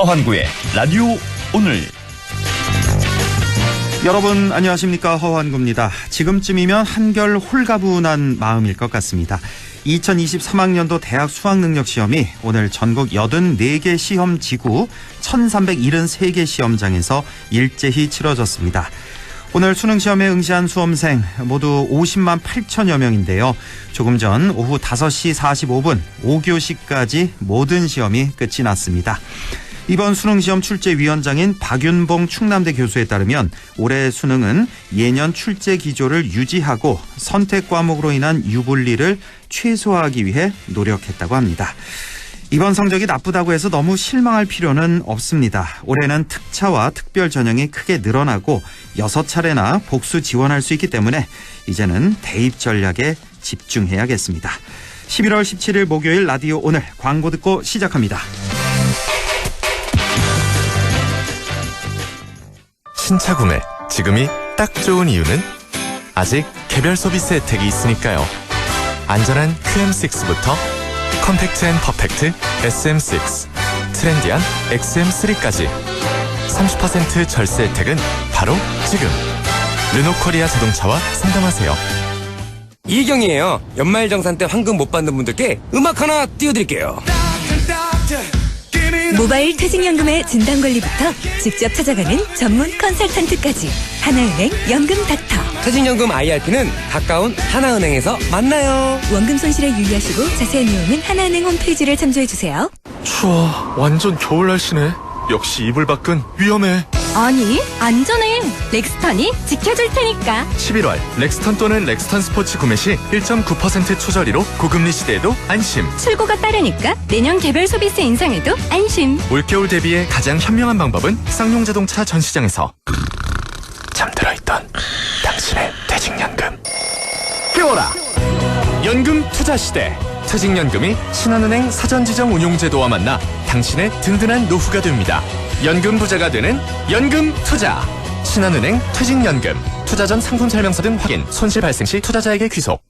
허환구의 라디오 오늘. 여러분 안녕하십니까, 허환구입니다. 지금쯤이면 한결 홀가분한 마음일 것 같습니다. 2023학년도 대학 수학능력시험이 오늘 전국 84개 시험지구 1373개 시험장에서 일제히 치러졌습니다. 오늘 수능시험에 응시한 수험생 모두 50만 8천여 명인데요. 조금 전 오후 5시 45분 5교시까지 모든 시험이 끝이 났습니다. 이번 수능시험 출제위원장인 박윤봉 충남대 교수에 따르면 올해 수능은 예년 출제 기조를 유지하고 선택 과목으로 인한 유불리를 최소화하기 위해 노력했다고 합니다. 이번 성적이 나쁘다고 해서 너무 실망할 필요는 없습니다. 올해는 특차와 특별 전형이 크게 늘어나고 6차례나 복수 지원할 수 있기 때문에 이제는 대입 전략에 집중해야겠습니다. 11월 17일 목요일 라디오 오늘 광고 듣고 시작합니다. 신차 구매 지금이 딱 좋은 이유는 아직 개별 서비스 혜택이 있으니까요. 안전한 QM6부터 컴팩트 앤 퍼펙트 SM6, 트렌디한 XM3까지 30% 절세 혜택은 바로 지금. 르노코리아 자동차와 상담하세요. 이경이에요. 연말정산 때 황금 못 받는 분들께 음악 하나 띄워드릴게요. 모바일 퇴직연금의 진단관리부터 직접 찾아가는 전문 컨설턴트까지 하나은행 연금 닥터. 퇴직연금 IRP는 가까운 하나은행에서 만나요. 원금 손실에 유의하시고 자세한 내용은 하나은행 홈페이지를 참조해주세요. 추워. 완전 겨울 날씨네. 역시 이불 밖은 위험해. 아니, 안전해. 렉스턴이 지켜줄 테니까. 11월 렉스턴 또는 렉스턴 스포츠 구매 시 1.9% 초저리로 고금리 시대에도 안심. 출고가 빠르니까 내년 개별 소비세 인상에도 안심. 올겨울 대비에 가장 현명한 방법은 쌍용자동차 전시장에서. 잠들어 있던 당신의 퇴직연금 깨워라. 연금 투자 시대. 퇴직연금이 신한은행 사전지정 운용제도와 만나 당신의 든든한 노후가 됩니다. 연금 부자가 되는 연금 투자. 신한은행 퇴직연금. 투자 전 상품 설명서 등 확인. 손실 발생 시 투자자에게 귀속.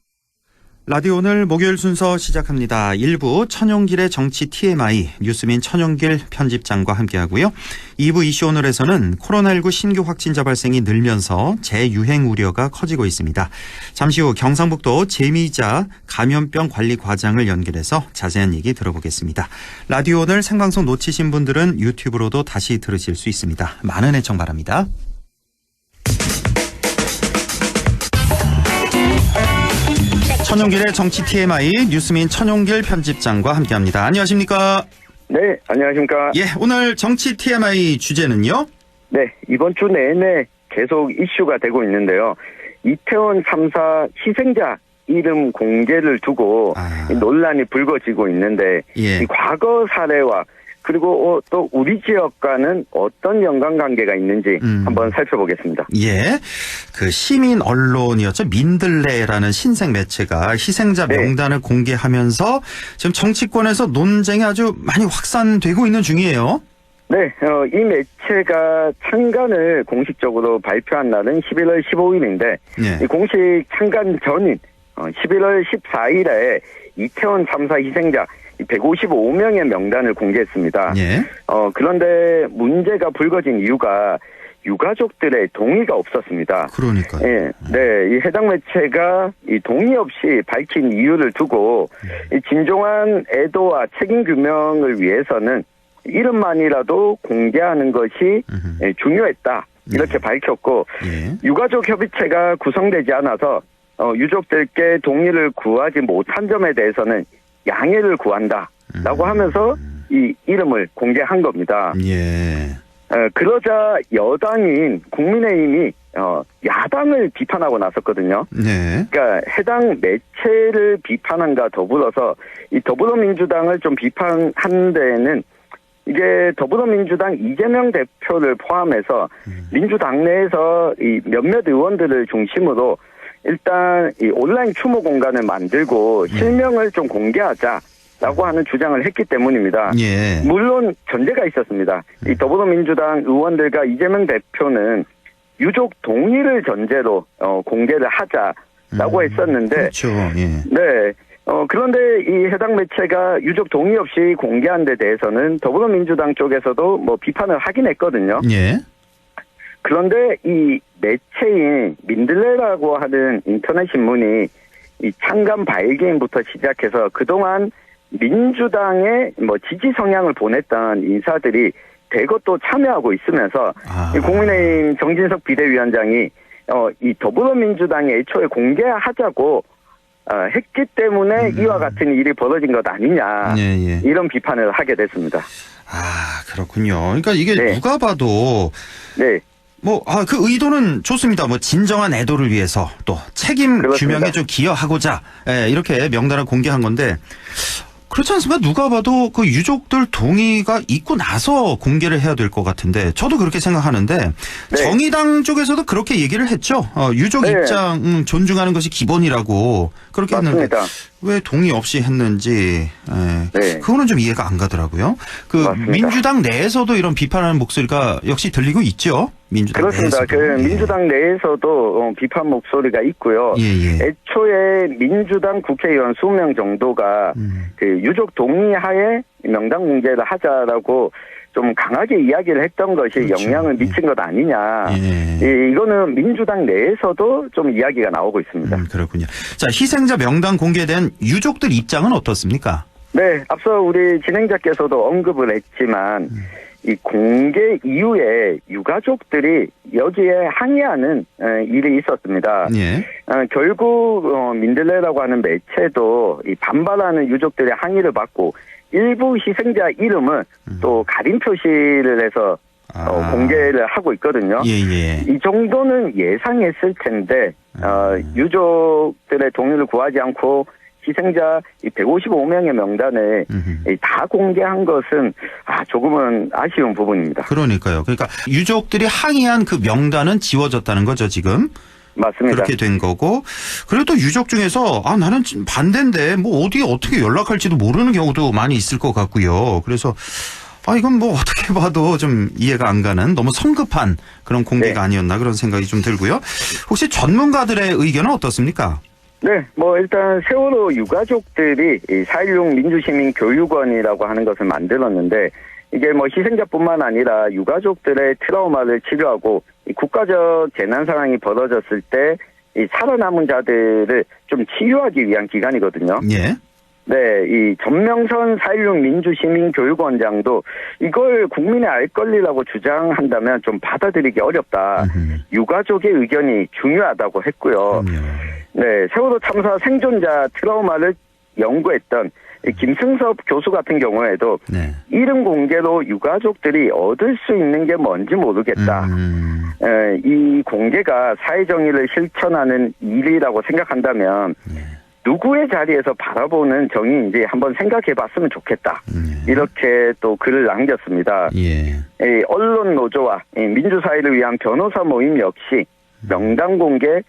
라디오 오늘 목요일 순서 시작합니다. 1부 천용길의 정치 TMI 뉴스민 천용길 편집장과 함께하고요. 2부 이슈 오늘에서는 코로나19 신규 확진자 발생이 늘면서 재유행 우려가 커지고 있습니다. 잠시 후 경상북도 재미자 감염병 관리 과장을 연결해서 자세한 얘기 들어보겠습니다. 라디오 오늘 생방송 놓치신 분들은 유튜브로도 다시 들으실 수 있습니다. 많은 애청 바랍니다. 천용길의 정치 TMI 뉴스민 천용길 편집장과 함께합니다. 안녕하십니까? 네, 안녕하십니까? 예, 오늘 정치 TMI 주제는요? 네, 이번 주 내내 계속 이슈가 되고 있는데요. 이태원 참사 희생자 이름 공개를 두고 논란이 불거지고 있는데 예. 이 과거 사례와 그리고 또 우리 지역과는 어떤 연관관계가 있는지 한번 살펴보겠습니다. 예, 그 시민 언론이었죠. 민들레라는 신생 매체가 희생자 명단을 공개하면서 지금 정치권에서 논쟁이 아주 많이 확산되고 있는 중이에요. 네, 이 매체가 창간을 공식적으로 발표한 날은 11월 15일인데 예. 이 공식 창간 전인 11월 14일에 이태원 참사 희생자 155명의 명단을 공개했습니다. 예. 그런데 문제가 불거진 이유가 유가족들의 동의가 없었습니다. 그러니까요. 예, 네, 이 해당 매체가 이 동의 없이 밝힌 이유를 두고 이 진정한 애도와 책임 규명을 위해서는 이름만이라도 공개하는 것이 중요했다. 이렇게 밝혔고 예. 유가족 협의체가 구성되지 않아서 유족들께 동의를 구하지 못한 점에 대해서는 양해를 구한다라고 하면서 이 이름을 공개한 겁니다. 예. 그러자 여당인 국민의힘이 야당을 비판하고 나섰거든요. 네. 그러니까 해당 매체를 비판한과 더불어서 이 더불어민주당을 좀 비판한 데에는 이게 더불어민주당 이재명 대표를 포함해서 민주당 내에서 이 몇몇 의원들을 중심으로 일단 이 온라인 추모 공간을 만들고 실명을 좀 공개하자라고 하는 주장을 했기 때문입니다. 예. 물론 전제가 있었습니다. 이 더불어민주당 의원들과 이재명 대표는 유족 동의를 전제로 공개를 하자라고 했었는데, 그렇죠. 예. 네, 그런데 이 해당 매체가 유족 동의 없이 공개한 데 대해서는 더불어민주당 쪽에서도 뭐 비판을 하긴 했거든요. 예. 그런데 이 매체인 민들레라고 하는 인터넷 신문이 이 창간 발기인부터 시작해서 그동안 민주당의 뭐 지지 성향을 보냈던 인사들이 대거 또 참여하고 있으면서 이 국민의힘 정진석 비대위원장이 이 더불어민주당이 애초에 공개하자고 했기 때문에 이와 같은 일이 벌어진 것 아니냐. 예. 이런 비판을 하게 됐습니다. 그렇군요. 그러니까 이게 네. 누가 봐도 네. 그 의도는 좋습니다. 뭐 진정한 애도를 위해서 또 책임 그렇습니다. 규명에 좀 기여하고자 이렇게 명단을 공개한 건데 그렇지 않습니까? 누가 봐도 그 유족들 동의가 있고 나서 공개를 해야 될 것 같은데 저도 그렇게 생각하는데 네. 정의당 쪽에서도 그렇게 얘기를 했죠. 유족 네. 입장 존중하는 것이 기본이라고 그렇게 했는데 맞습니다. 왜 동의 없이 했는지 네. 그거는 좀 이해가 안 가더라고요. 그 맞습니다. 민주당 내에서도 이런 비판하는 목소리가 역시 들리고 있죠. 민주당 그렇습니다. 내에서도. 그 민주당 내에서도 비판 목소리가 있고요. 예. 애초에 민주당 국회의원 20명 정도가 그 유족 동의하에 명단 공개를 하자라고 좀 강하게 이야기를 했던 것이 그렇죠. 영향을 미친 것 아니냐. 예. 이거는 민주당 내에서도 좀 이야기가 나오고 있습니다. 그렇군요. 자, 희생자 명단 공개에 대한 유족들 입장은 어떻습니까? 네, 앞서 우리 진행자께서도 언급을 했지만 이 공개 이후에 유가족들이 여기에 항의하는 일이 있었습니다. 예. 결국 민들레라고 하는 매체도 이 반발하는 유족들의 항의를 받고 일부 희생자 이름은 또 가림 표시를 해서 공개를 하고 있거든요. 예. 이 정도는 예상했을 텐데 유족들의 동의를 구하지 않고 희생자 155명의 명단을 다 공개한 것은 조금은 아쉬운 부분입니다. 그러니까요. 그러니까 유족들이 항의한 그 명단은 지워졌다는 거죠, 지금. 맞습니다. 그렇게 된 거고. 그래도 유족 중에서 나는 반대인데 뭐 어떻게 연락할지도 모르는 경우도 많이 있을 것 같고요. 그래서 이건 뭐 어떻게 봐도 좀 이해가 안 가는 너무 성급한 그런 공개가 아니었나 그런 생각이 좀 들고요. 혹시 전문가들의 의견은 어떻습니까? 네, 일단 세월호 유가족들이 4.16 민주시민교육원이라고 하는 것을 만들었는데 이게 희생자뿐만 아니라 유가족들의 트라우마를 치료하고 이 국가적 재난 상황이 벌어졌을 때 이 살아남은 자들을 좀 치유하기 위한 기관이거든요. 예. 네, 이 전명선 4.16 민주시민교육원장도 이걸 국민의 알 권리라고 주장한다면 좀 받아들이기 어렵다. 유가족의 의견이 중요하다고 했고요. 네, 세월호 참사 생존자 트라우마를 연구했던 이 김승섭 교수 같은 경우에도 이름 공개로 유가족들이 얻을 수 있는 게 뭔지 모르겠다. 이 공개가 사회정의를 실천하는 일이라고 생각한다면 누구의 자리에서 바라보는 정의인지 한번 생각해봤으면 좋겠다. 이렇게 또 글을 남겼습니다. 언론 노조와 민주사회를 위한 변호사 모임 역시 명단 공개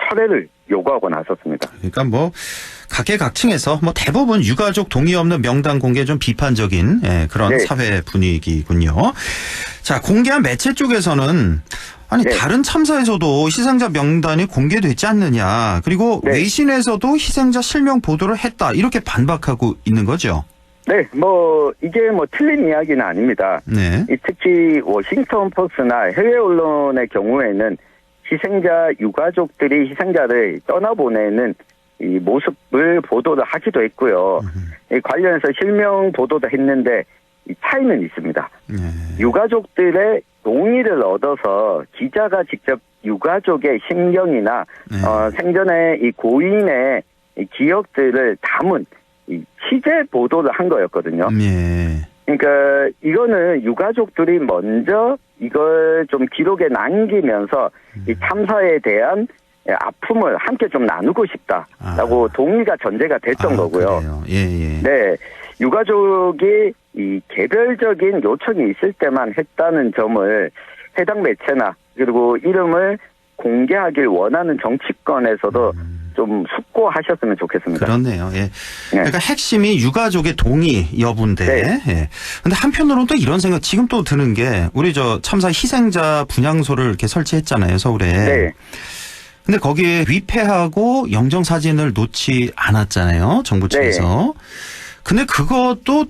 철회를 요구하고 나섰습니다. 그러니까 각계각층에서 대부분 유가족 동의 없는 명단 공개 좀 비판적인 그런 사회 분위기군요. 자, 공개한 매체 쪽에서는 다른 참사에서도 희생자 명단이 공개되지 않느냐. 그리고 외신에서도 희생자 실명 보도를 했다. 이렇게 반박하고 있는 거죠. 네, 이게 틀린 이야기는 아닙니다. 특히 워싱턴 포스트나 해외 언론의 경우에는 희생자 유가족들이 희생자를 떠나보내는 이 모습을 보도를 하기도 했고요. 관련해서 실명 보도도 했는데 이 차이는 있습니다. 유가족들의 동의를 얻어서 기자가 직접 유가족의 심경이나 생전에 이 고인의 이 기억들을 담은 이 취재 보도를 한 거였거든요. 그러니까 이거는 유가족들이 먼저 이걸 좀 기록에 남기면서 이 참사에 대한 아픔을 함께 좀 나누고 싶다라고 동의가 전제가 됐던 거고요. 네, 유가족이 이 개별적인 요청이 있을 때만 했다는 점을 해당 매체나 그리고 이름을 공개하길 원하는 정치권에서도 좀 숙고하셨으면 좋겠습니다. 그렇네요. 그러니까 핵심이 유가족의 동의 여부인데. 근데 한편으로는 또 이런 생각 지금 또 드는 게 우리 참사 희생자 분향소를 이렇게 설치했잖아요, 서울에. 근데 거기에 위패하고 영정사진을 놓지 않았잖아요. 정부 측에서. 근데 그것도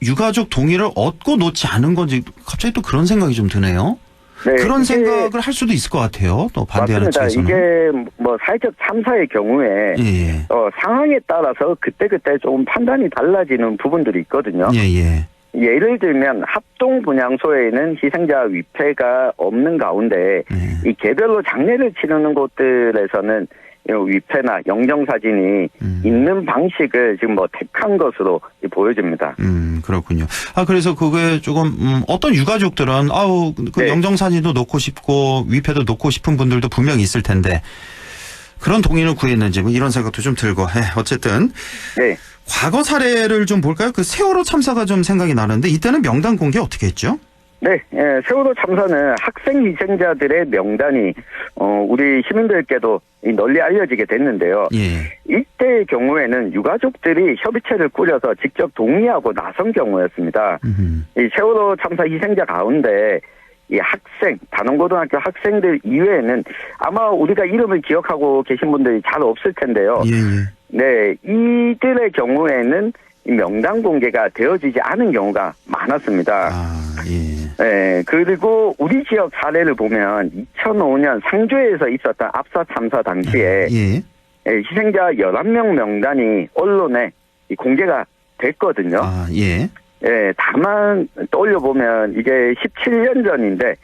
유가족 동의를 얻고 놓지 않은 건지 갑자기 또 그런 생각이 좀 드네요. 네, 그런 생각을 할 수도 있을 것 같아요. 또 반대하는 맞습니다. 측에서는. 이게 뭐 사회적 참사의 경우에 예. 상황에 따라서 그때그때 조금 판단이 달라지는 부분들이 있거든요. 예. 예를 들면 합동 분향소에는 희생자 위패가 없는 가운데 이 개별로 장례를 치르는 곳들에서는 위패나 영정사진이 있는 방식을 지금 뭐 택한 것으로 보여집니다. 그렇군요. 그래서 그게 조금, 어떤 유가족들은, 그 네. 영정사진도 놓고 싶고, 위패도 놓고 싶은 분들도 분명히 있을 텐데, 그런 동의를 구했는지, 뭐 이런 생각도 좀 들고, 어쨌든. 네. 과거 사례를 좀 볼까요? 그 세월호 참사가 좀 생각이 나는데, 이때는 명단 공개 어떻게 했죠? 네, 세월호 참사는 학생 희생자들의 명단이 우리 시민들께도 널리 알려지게 됐는데요. 예. 이때의 경우에는 유가족들이 협의체를 꾸려서 직접 동의하고 나선 경우였습니다. 이 세월호 참사 희생자 가운데 이 학생, 단원고등학교 학생들 이외에는 아마 우리가 이름을 기억하고 계신 분들이 잘 없을 텐데요. 예. 네, 이들의 경우에는 이 명단 공개가 되어지지 않은 경우가 많았습니다. 예. 네, 그리고 우리 지역 사례를 보면 2005년 상주에서 있었던 압사 참사 당시에 예. 희생자 11명 명단이 언론에 공개가 됐거든요. 예. 예, 다만 떠올려보면 이게 17년 전인데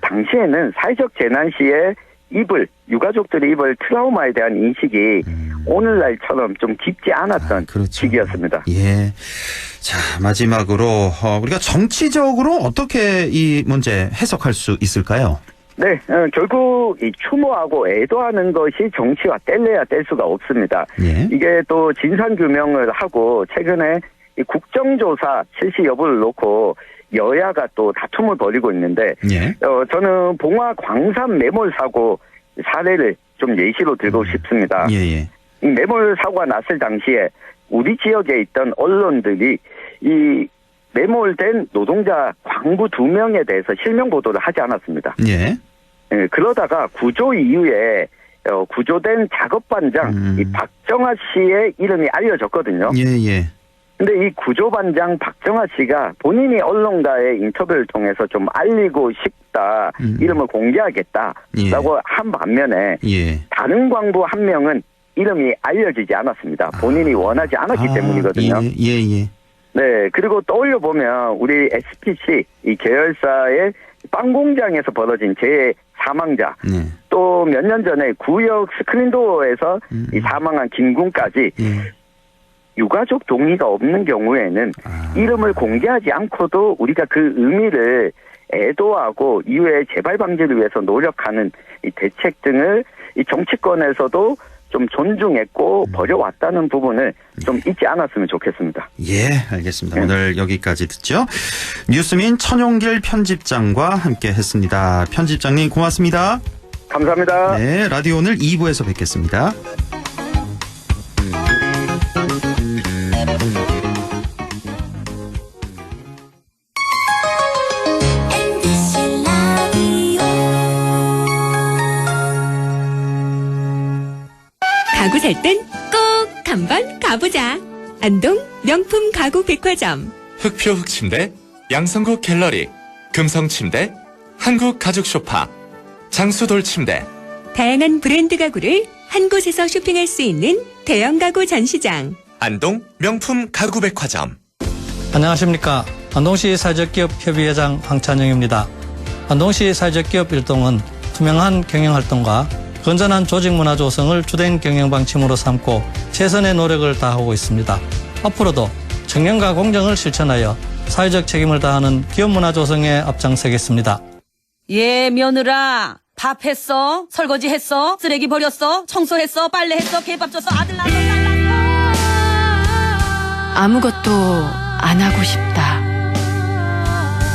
당시에는 사회적 재난 시에 유가족들이 입을 트라우마에 대한 인식이 오늘날처럼 좀 깊지 않았던 그렇죠. 시기였습니다. 예. 자, 마지막으로 우리가 정치적으로 어떻게 이 문제 해석할 수 있을까요? 네, 결국 이 추모하고 애도하는 것이 정치와 뗄래야 뗄 수가 없습니다. 예. 이게 또 진상규명을 하고 최근에 이 국정조사 실시 여부를 놓고 여야가 또 다툼을 벌이고 있는데 예. 저는 봉화 광산 매몰 사고 사례를 좀 예시로 들고 싶습니다. 예. 이 매몰 사고가 났을 당시에 우리 지역에 있던 언론들이 이 매몰된 노동자 광부 2명에 대해서 실명 보도를 하지 않았습니다. 예. 예, 그러다가 구조 이후에 구조된 작업반장 이 박정아 씨의 이름이 알려졌거든요. 예. 근데 이 구조반장 박정아 씨가 본인이 언론과의 인터뷰를 통해서 좀 알리고 싶다, 이름을 공개하겠다라고 한 반면에 다른 광부 한 명은 이름이 알려지지 않았습니다. 본인이 원하지 않았기 때문이거든요. 예. 네, 그리고 떠올려 보면 우리 SPC 이 계열사의 빵 공장에서 벌어진 재해 사망자, 또 몇 년 전에 구역 스크린도어에서 이 사망한 김군까지 유가족 동의가 없는 경우에는 이름을 공개하지 않고도 우리가 그 의미를 애도하고 이후에 재발 방지를 위해서 노력하는 이 대책 등을 이 정치권에서도 좀 존중했고 버려왔다는 부분을 좀 잊지 않았으면 좋겠습니다. 예, 알겠습니다. 오늘 여기까지 듣죠. 뉴스민 천용길 편집장과 함께 했습니다. 편집장님 고맙습니다. 감사합니다. 네, 라디오 오늘 2부에서 뵙겠습니다. 가구 살 땐 꼭 한번 가보자. 안동 명품 가구 백화점. 흑표 흑침대, 양성국 갤러리, 금성침대, 한국가죽소파, 장수돌침대. 다양한 브랜드 가구를 한 곳에서 쇼핑할 수 있는 대형 가구 전시장. 안동 명품 가구백화점. 안녕하십니까. 안동시 사회적기업협의회장 황찬영입니다. 안동시 사회적기업 일동은 투명한 경영활동과 건전한 조직문화 조성을 주된 경영방침으로 삼고 최선의 노력을 다하고 있습니다. 앞으로도 청렴과 공정을 실천하여 사회적 책임을 다하는 기업문화 조성에 앞장서겠습니다. 예, 며느라. 밥 했어? 설거지 했어? 쓰레기 버렸어? 청소했어? 빨래했어? 개밥 줬어? 아들 낳았어? 딸 낳았어? 아무것도 안 하고 싶다.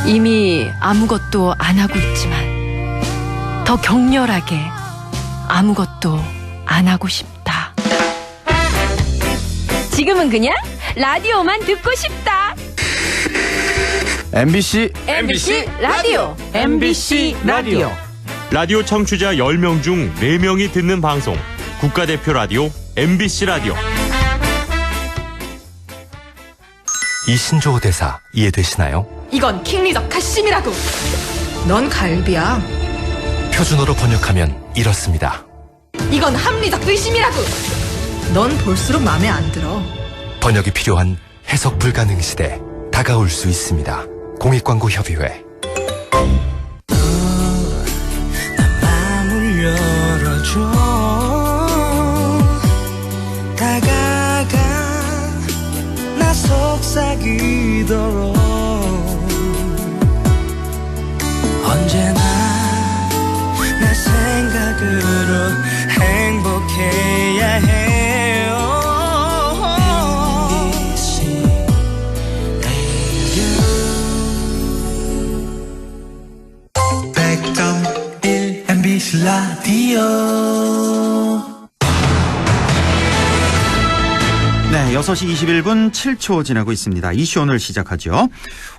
이미 아무것도 안 하고 있지만 더 격렬하게 아무것도 안 하고 싶다. 지금은 그냥 라디오만 듣고 싶다. MBC 라디오. MBC 라디오. 라디오 청취자 10명 중 4명이 듣는 방송. 국가대표 라디오 MBC 라디오. 이 신조어 대사 이해되시나요? 이건 킹리더 카심이라고. 넌 갈비야. 표준어로 번역하면 이렇습니다. 이건 합리적 의심이라고. 넌 볼수록 마음에 안 들어. 번역이 필요한 해석 불가능 시대 다가올 수 있습니다. 공익광고협의회. 마음을 열어줘. 다가가 나 속삭이도록. 언제나 내 생각으로 행복해야 해요. MBC 라디오. 네, 6시 21분 7초 지나고 있습니다. 이슈 오늘 시작하죠.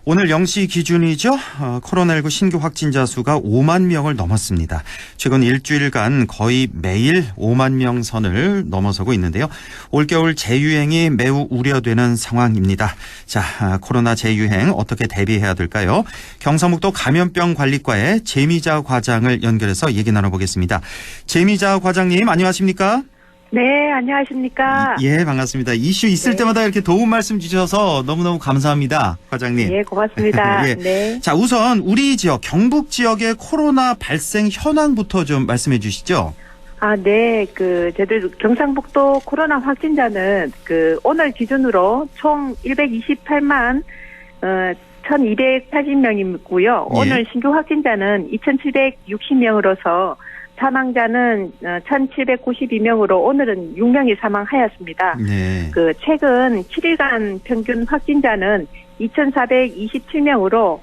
오늘 0시 기준이죠. 코로나19 신규 확진자 수가 5만 명을 넘었습니다. 최근 일주일간 거의 매일 5만 명 선을 넘어서고 있는데요. 올겨울 재유행이 매우 우려되는 상황입니다. 자, 코로나 재유행 어떻게 대비해야 될까요? 경상북도 감염병관리과의 재미자 과장을 연결해서 얘기 나눠보겠습니다. 재미자 과장님, 안녕하십니까? 네, 안녕하십니까? 예, 반갑습니다. 이슈 있을 때마다 이렇게 도움 말씀 주셔서 너무너무 감사합니다, 과장님. 예, 고맙습니다. 예. 네. 자, 우선 우리 지역, 경북 지역의 코로나 발생 현황부터 좀 말씀해 주시죠. 네, 저희들 경상북도 코로나 확진자는 오늘 기준으로 총 128만 1,280명이고요. 예. 오늘 신규 확진자는 2,760명으로서 사망자는 1,792명으로 오늘은 6명이 사망하였습니다. 네. 최근 7일간 평균 확진자는 2,427명으로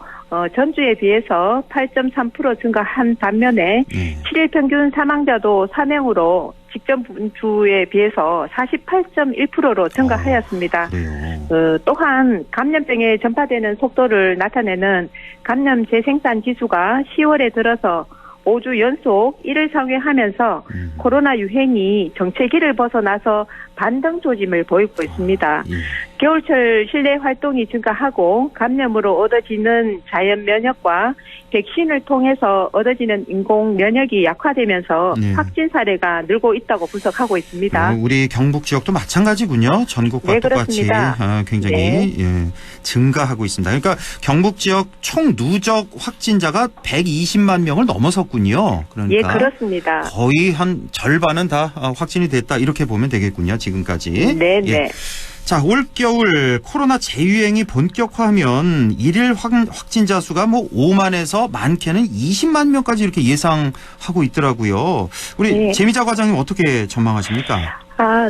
전주에 비해서 8.3% 증가한 반면에 7일 평균 사망자도 4명으로 직전 주에 비해서 48.1%로 증가하였습니다. 또한 감염병에 전파되는 속도를 나타내는 감염 재생산 지수가 10월에 들어서 5주 연속 1을 상회하면서 코로나 유행이 정체기를 벗어나서 반등 조짐을 보이고 있습니다. 겨울철 실내 활동이 증가하고 감염으로 얻어지는 자연 면역과 백신을 통해서 얻어지는 인공 면역이 약화되면서 확진 사례가 늘고 있다고 분석하고 있습니다. 우리 경북 지역도 마찬가지군요. 전국과 네, 똑같이 굉장히 네. 증가하고 있습니다. 그러니까 경북 지역 총 누적 확진자가 120만 명을 넘어섰군요. 그러니까 예, 그렇습니다. 거의 한 절반은 다 확진이 됐다 이렇게 보면 되겠군요. 지금까지. 네, 예. 네. 자, 올겨울 코로나 재유행이 본격화하면 일일 확진자 수가 5만에서 많게는 20만 명까지 이렇게 예상하고 있더라고요. 우리 네. 재미자 과장님 어떻게 전망하십니까?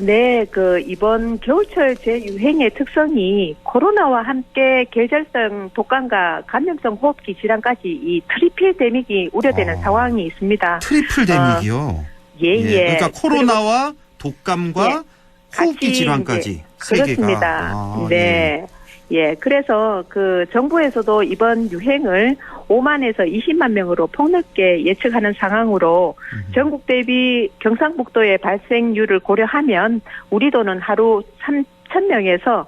네. 이번 겨울철 재유행의 특성이 코로나와 함께 계절성 독감과 감염성 호흡기 질환까지 이 트리플 데믹이 우려되는 상황이 있습니다. 트리플 데믹이요? 예. 그러니까 코로나와 독감과 호흡기 질환까지. 그렇습니다. 네. 예, 그래서 정부에서도 이번 유행을 5만에서 20만 명으로 폭넓게 예측하는 상황으로 전국 대비 경상북도의 발생률을 고려하면 우리도는 하루 3,000명에서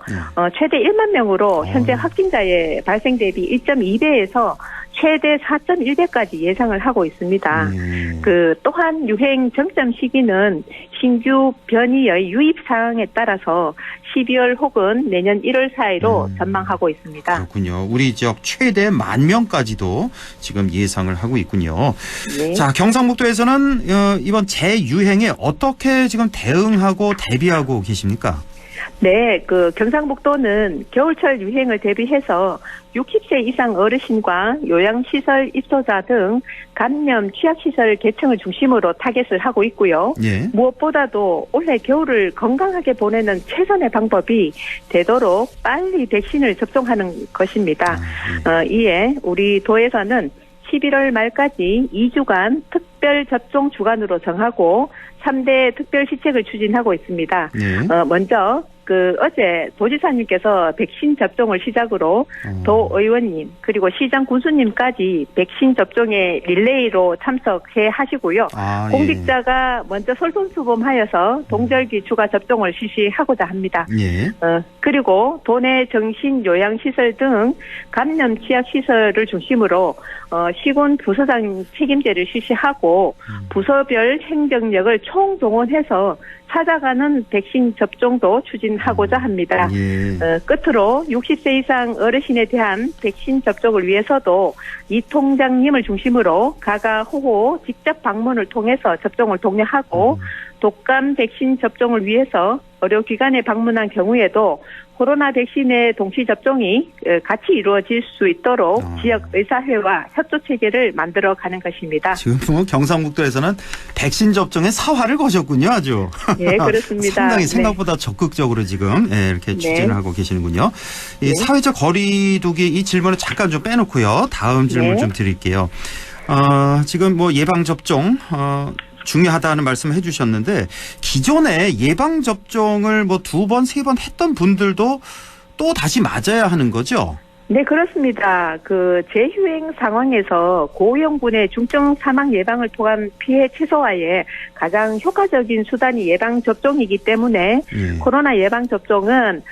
최대 1만 명으로 현재 확진자의 발생 대비 1.2배에서 최대 4.1배까지 예상을 하고 있습니다. 또한 유행 정점 시기는 신규 변이의 유입 상황에 따라서 12월 혹은 내년 1월 사이로 전망하고 있습니다. 그렇군요. 우리 지역 최대 10,000명까지도 지금 예상을 하고 있군요. 네. 자, 경상북도에서는 이번 재유행에 어떻게 지금 대응하고 대비하고 계십니까? 네, 경상북도는 겨울철 유행을 대비해서 60세 이상 어르신과 요양시설 입소자 등 감염 취약시설 계층을 중심으로 타겟을 하고 있고요. 예. 무엇보다도 올해 겨울을 건강하게 보내는 최선의 방법이 되도록 빨리 백신을 접종하는 것입니다. 이에 우리 도에서는 11월 말까지 2주간 특별 접종 주간으로 정하고 3대 특별 시책을 추진하고 있습니다. 네. 먼저 어제 도지사님께서 백신 접종을 시작으로 도의원님 그리고 시장 군수님까지 백신 접종에 릴레이로 참석해 하시고요. 공직자가 먼저 솔선수범하여서 동절기 추가 접종을 실시하고자 합니다. 예. 그리고 도내 정신요양시설 등 감염 취약시설을 중심으로 시군 부서장 책임제를 실시하고 부서별 행정력을 총동원해서 찾아가는 백신 접종도 추진하고자 합니다. 끝으로 60세 이상 어르신에 대한 백신 접종을 위해서도 이 통장님을 중심으로 가가 호호 직접 방문을 통해서 접종을 독려하고 독감 백신 접종을 위해서 의료기관에 방문한 경우에도 코로나 백신의 동시 접종이 같이 이루어질 수 있도록 지역 의사회와 협조 체계를 만들어가는 것입니다. 지금 뭐 경상북도에서는 백신 접종에 사활을 거셨군요, 아주. 네, 그렇습니다. 상당히 생각보다 적극적으로 지금 이렇게 추진을 하고 계시는군요. 이 사회적 거리두기 이 질문을 잠깐 좀 빼놓고요. 다음 질문 좀 드릴게요. 지금 뭐 예방 접종 중요하다는 말씀을 해주셨는데 기존에 예방 접종을 뭐 2번, 3번 했던 분들도 또 다시 맞아야 하는 거죠? 네, 그렇습니다. 재유행 상황에서 고위험군의 중증 사망 예방을 통한 피해 최소화에 가장 효과적인 수단이 예방 접종이기 때문에 코로나 예방 접종은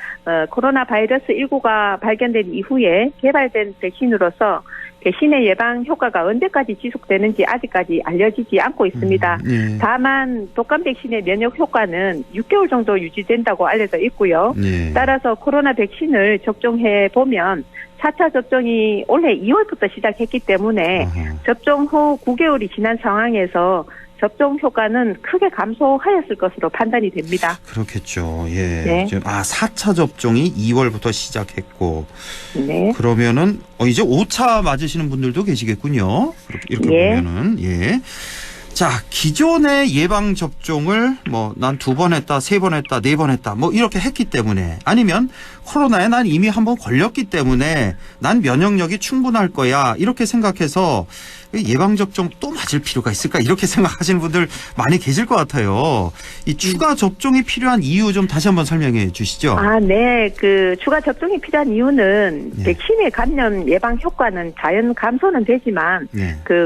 코로나 바이러스 19가 발견된 이후에 개발된 백신으로서 백신의 예방 효과가 언제까지 지속되는지 아직까지 알려지지 않고 있습니다. 다만 독감 백신의 면역 효과는 6개월 정도 유지된다고 알려져 있고요. 따라서 코로나 백신을 접종해 보면 4차 접종이 올해 2월부터 시작했기 때문에 접종 후 9개월이 지난 상황에서 접종 효과는 크게 감소하였을 것으로 판단이 됩니다. 그렇겠죠. 예. 네. 4차 접종이 2월부터 시작했고. 네. 그러면은 이제 5차 맞으시는 분들도 계시겠군요. 이렇게 보면은. 예. 자, 기존의 예방 접종을 난 2번 했다, 3번 했다, 4번 했다, 이렇게 했기 때문에 아니면 코로나에 난 이미 한번 걸렸기 때문에 난 면역력이 충분할 거야. 이렇게 생각해서 예방접종 또 맞을 필요가 있을까? 이렇게 생각하시는 분들 많이 계실 것 같아요. 이 추가 접종이 필요한 이유 좀 다시 한번 설명해 주시죠. 네. 추가 접종이 필요한 이유는 백신의 감염 예방 효과는 자연 감소는 되지만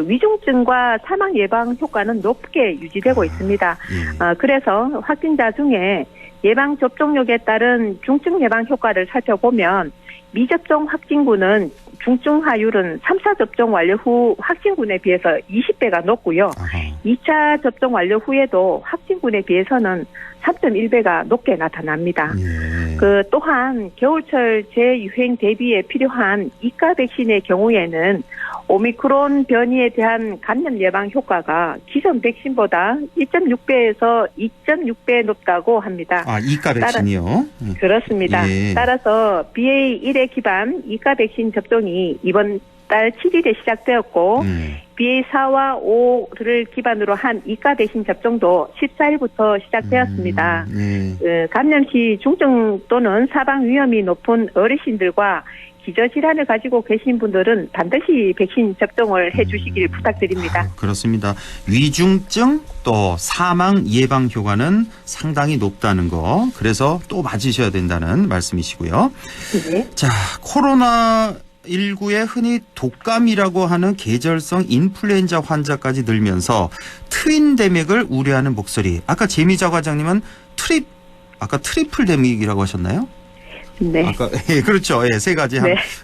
위중증과 사망 예방 효과는 높게 유지되고 있습니다. 그래서 확진자 중에 예방 접종력에 따른 중증 예방 효과를 살펴보면 미접종 확진군은 중증화율은 3차 접종 완료 후 확진군에 비해서 20배가 높고요. 2차 접종 완료 후에도 확진군에 비해서는 3.1배가 높게 나타납니다. 또한 겨울철 재유행 대비에 필요한 이가 백신의 경우에는 오미크론 변이에 대한 감염 예방 효과가 기존 백신보다 1.6배에서 2.6배 높다고 합니다. 이가 백신이요? 그렇습니다. 따라서 BA1에 기반 이가 백신 접종이 이번 달 7일에 시작되었고 BA4와 5를 기반으로 한 이가 백신 접종도 14일부터 시작되었습니다. 감염 시 중증 또는 사망 위험이 높은 어르신들과 기저질환을 가지고 계신 분들은 반드시 백신 접종을 해주시길 부탁드립니다. 그렇습니다. 위중증 또 사망 예방 효과는 상당히 높다는 거. 그래서 또 맞으셔야 된다는 말씀이시고요. 네. 자, 코로나19에 흔히 독감이라고 하는 계절성 인플루엔자 환자까지 늘면서 트윈데믹을 우려하는 목소리. 아까 재미자 과장님은 트리플 데믹이라고 하셨나요? 네. 그렇죠. 세 가지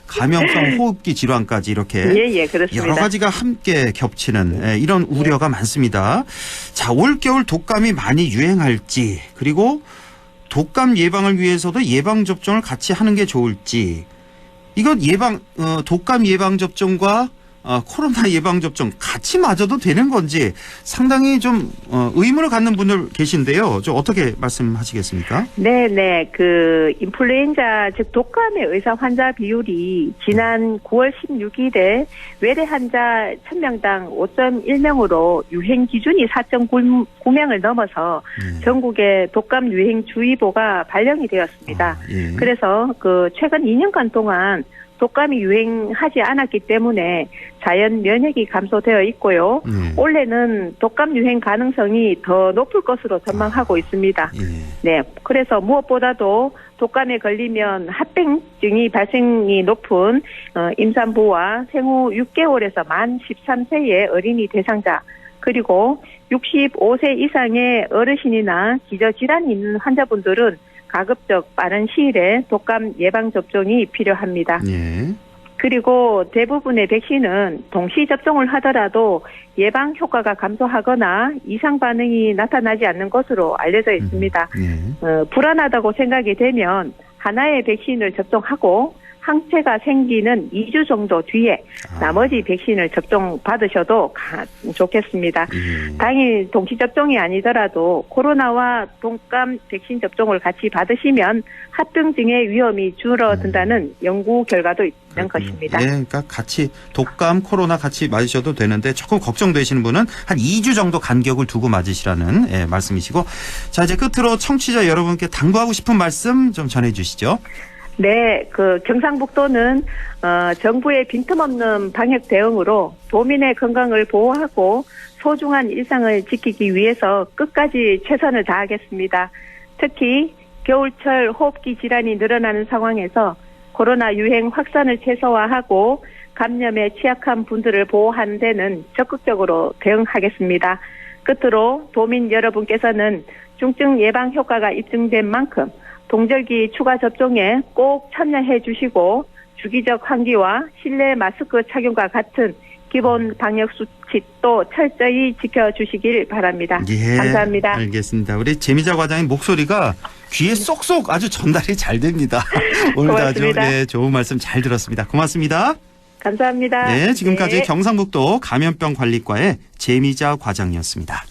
감염성 호흡기 질환까지 이렇게 그렇습니다. 여러 가지가 함께 겹치는 이런 우려가 많습니다. 자, 올겨울 독감이 많이 유행할지 그리고 독감 예방을 위해서도 예방 접종을 같이 하는 게 좋을지 이건 독감 예방 접종과 코로나 예방 접종 같이 맞아도 되는 건지 상당히 좀 의문을 갖는 분들 계신데요. 좀 어떻게 말씀하시겠습니까? 네. 인플루엔자 즉 독감의 의사 환자 비율이 지난 9월 16일에 외래 환자 1000명당 5.1명으로 유행 기준이 4.9명을 넘어서 전국에 독감 유행 주의보가 발령이 되었습니다. 그래서 최근 2년간 동안 독감이 유행하지 않았기 때문에 자연 면역이 감소되어 있고요. 올해는 독감 유행 가능성이 더 높을 것으로 전망하고 있습니다. 네, 그래서 무엇보다도 독감에 걸리면 합병증이 발생이 높은 임산부와 생후 6개월에서 만 13세의 어린이 대상자, 그리고 65세 이상의 어르신이나 기저질환이 있는 환자분들은 가급적 빠른 시일에 독감 예방접종이 필요합니다. 그리고 대부분의 백신은 동시 접종을 하더라도 예방 효과가 감소하거나 이상 반응이 나타나지 않는 것으로 알려져 있습니다. 불안하다고 생각이 되면 하나의 백신을 접종하고 항체가 생기는 2주 정도 뒤에 나머지 백신을 접종받으셔도 좋겠습니다. 당일 동시접종이 아니더라도 코로나와 독감 백신 접종을 같이 받으시면 합병증의 위험이 줄어든다는 연구 결과도 있는 것입니다. 예, 그러니까 같이 독감, 코로나 같이 맞으셔도 되는데 조금 걱정되시는 분은 한 2주 정도 간격을 두고 맞으시라는 말씀이시고, 자, 이제 끝으로 청취자 여러분께 당부하고 싶은 말씀 좀 전해 주시죠. 네, 경상북도는 정부의 빈틈없는 방역 대응으로 도민의 건강을 보호하고 소중한 일상을 지키기 위해서 끝까지 최선을 다하겠습니다. 특히 겨울철 호흡기 질환이 늘어나는 상황에서 코로나 유행 확산을 최소화하고 감염에 취약한 분들을 보호하는 데는 적극적으로 대응하겠습니다. 끝으로 도민 여러분께서는 중증 예방 효과가 입증된 만큼 동절기 추가 접종에 꼭 참여해 주시고 주기적 환기와 실내 마스크 착용과 같은 기본 방역 수칙도 철저히 지켜주시길 바랍니다. 예, 감사합니다. 알겠습니다. 우리 재미자 과장님 목소리가 귀에 쏙쏙 아주 전달이 잘 됩니다. 오늘도 아주 좋은 말씀 잘 들었습니다. 고맙습니다. 감사합니다. 네, 지금까지 네. 경상북도 감염병 관리과의 재미자 과장이었습니다.